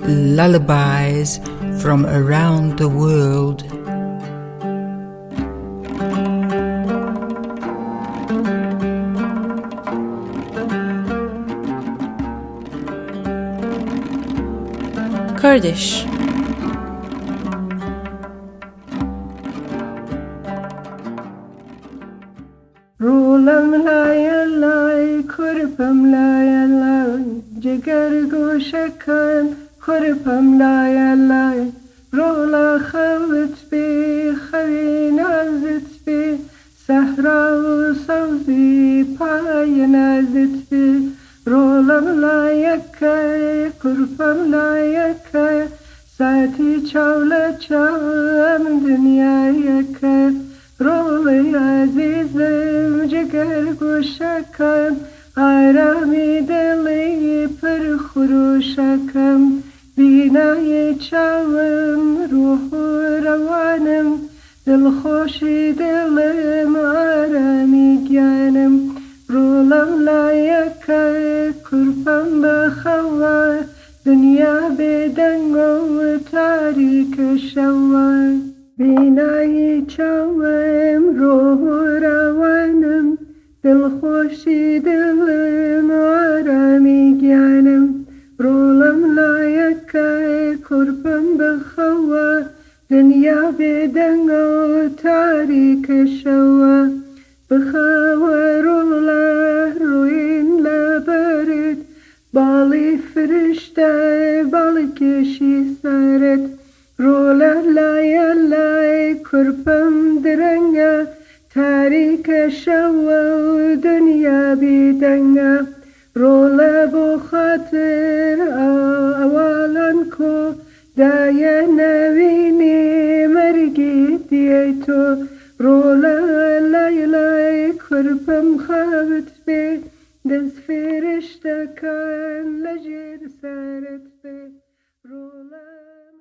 Lullabies from around the world. Kurdish. رولم لای لای کرپم لای لای جگر گوشکم کرپم لای لای رولا خوت بی خوی نازت بی صحرا و سوزی پای نازت بی رولم لایکه کرپم لایکه ساتی چولا چام دنیایکه رولی عزیزم جگر گوشکم آرامی دلی پر خروشکم بینای چاوم روح و روانم دلخوشی دلم آرامی گیانم رولم لایکه کرپم بخوا دنیا بدنگ و تاریک شوا بینای چاوم روح و روانم دلخوشی دلم آرامی گیانم رولم لایکه کرپم بخوا دنیا بدنگ و تاریک شوا بخوا رولا روین لبرد بالی فرشته بالی کشی سرت رولا لای لای کرپم درنگا تاریک شوا و دنیا بیدنگا رولا بو خاطر اوالان کو دایا نوینی مرگی دیتو رولا لای لای کرپم خوابت بی دست فرشته کن لجر سرت بی رولا